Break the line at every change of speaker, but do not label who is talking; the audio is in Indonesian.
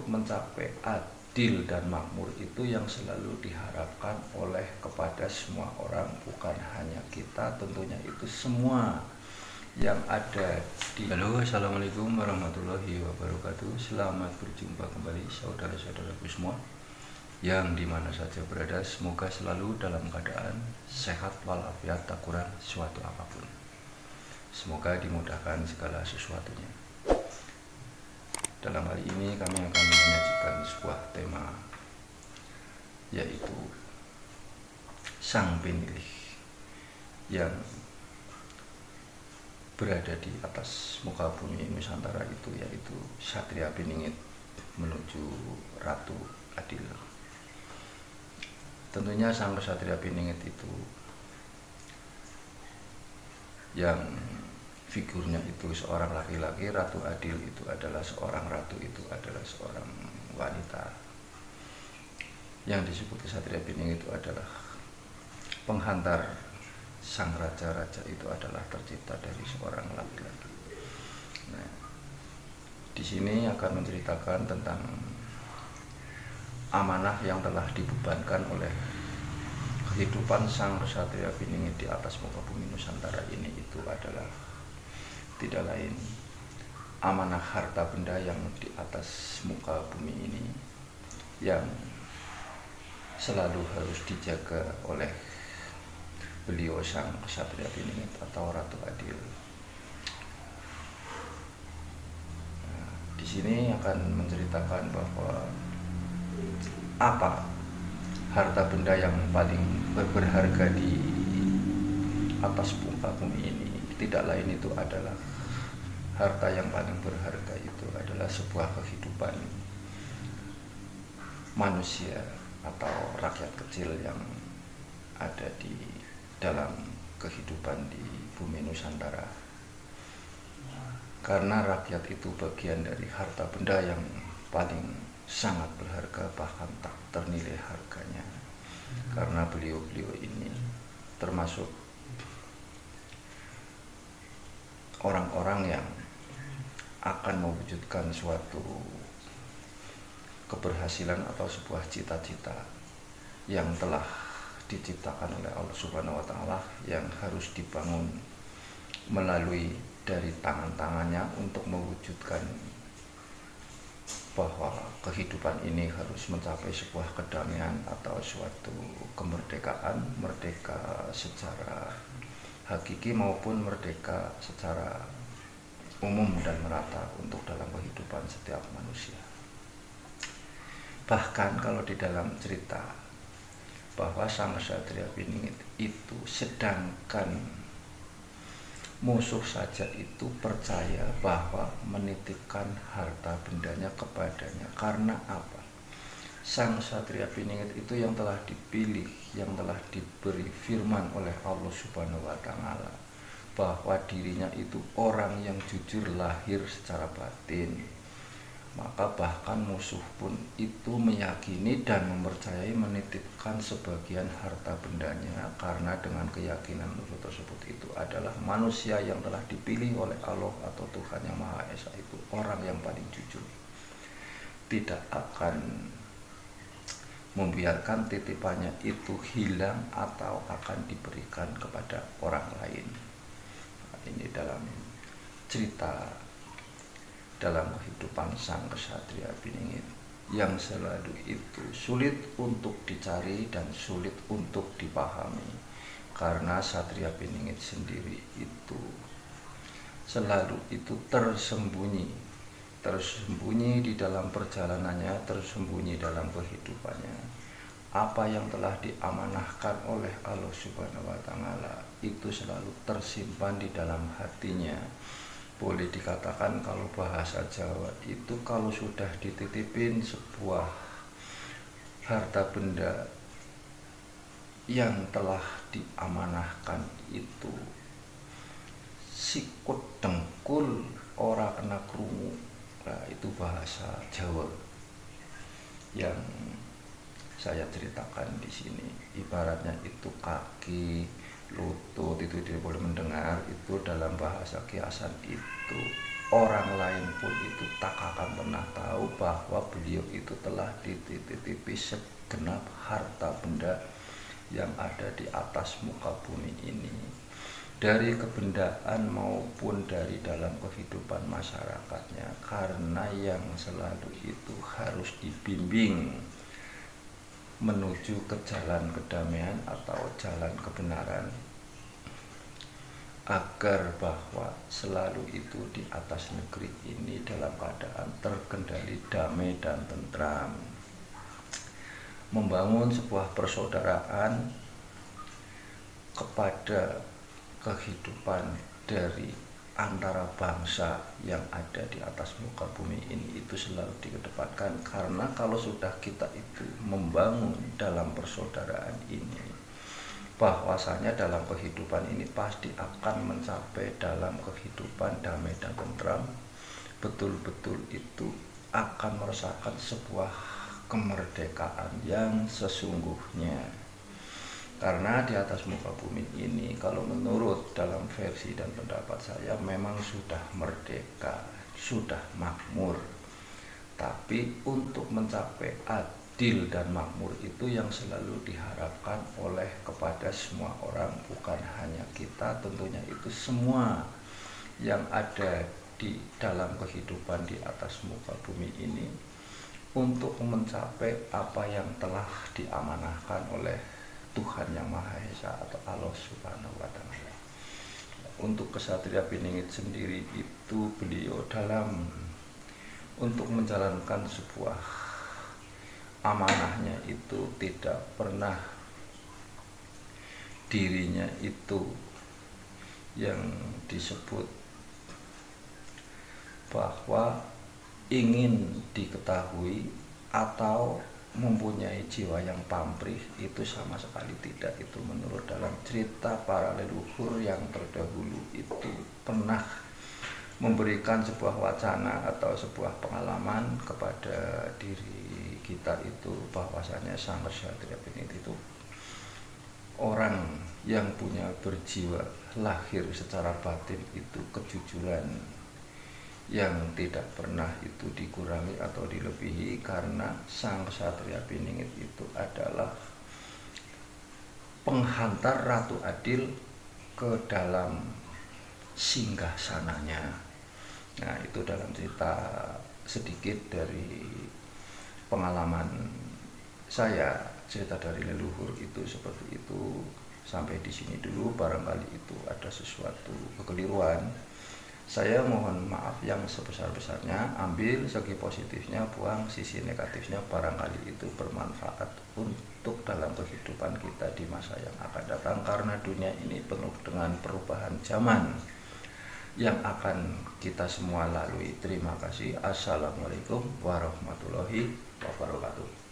mencapai adil dan makmur itu yang selalu diharapkan oleh kepada semua orang, bukan hanya kita, tentunya itu semua yang ada di. Halo, assalamualaikum warahmatullahi wabarakatuh. Selamat berjumpa kembali saudara-saudaraku semua yang dimana saja berada. Semoga selalu dalam keadaan sehat walafiat, tak kurang suatu apapun. Semoga dimudahkan segala sesuatunya. Dalam hari ini kami akan menyajikan sebuah tema, yaitu sang penilih yang berada di atas muka bumi Nusantara itu, yaitu Satria Piningit menuju Ratu Adil. Tentunya sang Satria Piningit itu yang figurnya itu seorang laki-laki, Ratu Adil itu adalah seorang ratu, itu adalah seorang wanita. Yang disebut Satria Piningit itu adalah penghantar sang raja-raja, itu adalah tercipta dari seorang laki-laki. Nah, di sini akan menceritakan tentang amanah yang telah dibebankan oleh kehidupan sang Satria Piningit di atas muka bumi Nusantara ini, itu adalah tidak lain amanah harta benda yang di atas muka bumi ini yang selalu harus dijaga oleh beliau sang Satria Piningit atau Ratu Adil. Nah, di sini akan menceritakan bahwa apa harta benda yang paling berharga di atas muka bumi ini. Tidak lain itu adalah harta yang paling berharga itu adalah sebuah kehidupan manusia atau rakyat kecil yang ada di dalam kehidupan di bumi Nusantara. Karena rakyat itu bagian dari harta benda yang paling sangat berharga, bahkan tak ternilai harganya. Karena beliau-beliau ini termasuk orang-orang yang akan mewujudkan suatu keberhasilan atau sebuah cita-cita yang telah diciptakan oleh Allah Subhanahu wa Ta'ala, yang harus dibangun melalui dari tangan-tangannya untuk mewujudkan bahwa kehidupan ini harus mencapai sebuah kedamaian atau suatu kemerdekaan, merdeka secara hakiki maupun merdeka secara umum dan merata untuk dalam kehidupan setiap manusia. Bahkan kalau di dalam cerita bahwa sang Satria Piningit itu, sedangkan musuh saja itu percaya bahwa menitipkan harta bendanya kepadanya. Karena apa? Sang Satria Piningit itu yang telah dipilih, yang telah diberi firman oleh Allah Subhanahu wa Ta'ala bahwa dirinya itu orang yang jujur lahir secara batin. Maka bahkan musuh pun itu meyakini dan mempercayai menitipkan sebagian harta bendanya, karena dengan keyakinan musuh tersebut itu adalah manusia yang telah dipilih oleh Allah atau Tuhan Yang Maha Esa, itu orang yang paling jujur, tidak akan membiarkan titipannya itu hilang atau akan diberikan kepada orang lain. Ini dalam cerita dalam kehidupan sang Satria Piningit yang selalu itu sulit untuk dicari dan sulit untuk dipahami, karena Satria Piningit sendiri itu selalu itu tersembunyi di dalam perjalanannya, tersembunyi dalam kehidupannya. Apa yang telah diamanahkan oleh Allah Subhanahu wa Ta'ala itu selalu tersimpan di dalam hatinya. Boleh dikatakan kalau bahasa Jawa itu, kalau sudah dititipin sebuah harta benda yang telah diamanahkan itu, sikut dengkul ora kena krungu. Nah, itu bahasa Jawa yang saya ceritakan di sini. Ibaratnya itu kaki, lutut itu tidak boleh mendengar, itu dalam bahasa kiasan itu orang lain pun itu tak akan pernah tahu bahwa beliau itu telah dititipi segenap harta benda yang ada di atas muka bumi ini, dari kebendaan maupun dari dalam kehidupan masyarakatnya, karena yang selalu itu harus dibimbing menuju ke jalan kedamaian atau jalan kebenaran, agar bahwa selalu itu di atas negeri ini dalam keadaan terkendali damai dan tentram, membangun sebuah persaudaraan kepada kehidupan dari antara bangsa yang ada di atas muka bumi ini itu selalu dikedepankan. Karena kalau sudah kita itu membangun dalam persaudaraan ini, bahwasanya dalam kehidupan ini pasti akan mencapai dalam kehidupan damai dan tentram, betul-betul itu akan merasakan sebuah kemerdekaan yang sesungguhnya. Karena di atas muka bumi ini, kalau menurut dalam versi dan pendapat saya, memang sudah merdeka, sudah makmur. Tapi untuk mencapai adil dan makmur itu yang selalu diharapkan oleh kepada semua orang, bukan hanya kita, tentunya itu semua yang ada di dalam kehidupan di atas muka bumi ini, untuk mencapai apa yang telah diamanahkan oleh Tuhan Yang Maha Esa atau Allah Subhanahu wa Ta'ala. Untuk Ksatria Piningit sendiri itu, beliau dalam untuk menjalankan sebuah amanahnya itu tidak pernah dirinya itu yang disebut bahwa ingin diketahui atau mempunyai jiwa yang pamrih, itu sama sekali tidak. Itu menurut dalam cerita para leluhur yang terdahulu itu pernah memberikan sebuah wacana atau sebuah pengalaman kepada diri kita itu, bahwasanya sang Ksatria Piningit itu orang yang punya berjiwa lahir secara batin itu kejujuran yang tidak pernah itu dikurangi atau dilebihi, karena sang Ksatria Piningit itu adalah penghantar Ratu Adil ke dalam singgasananya. Nah, itu dalam cerita sedikit dari pengalaman saya, cerita dari leluhur itu seperti itu. Sampai di sini dulu, barangkali itu ada sesuatu kekeliruan. Saya mohon maaf yang sebesar-besarnya, ambil segi positifnya, buang sisi negatifnya, barangkali itu bermanfaat untuk dalam kehidupan kita di masa yang akan datang, karena dunia ini penuh dengan perubahan zaman yang akan kita semua lalui. Terima kasih. Assalamualaikum warahmatullahi wabarakatuh.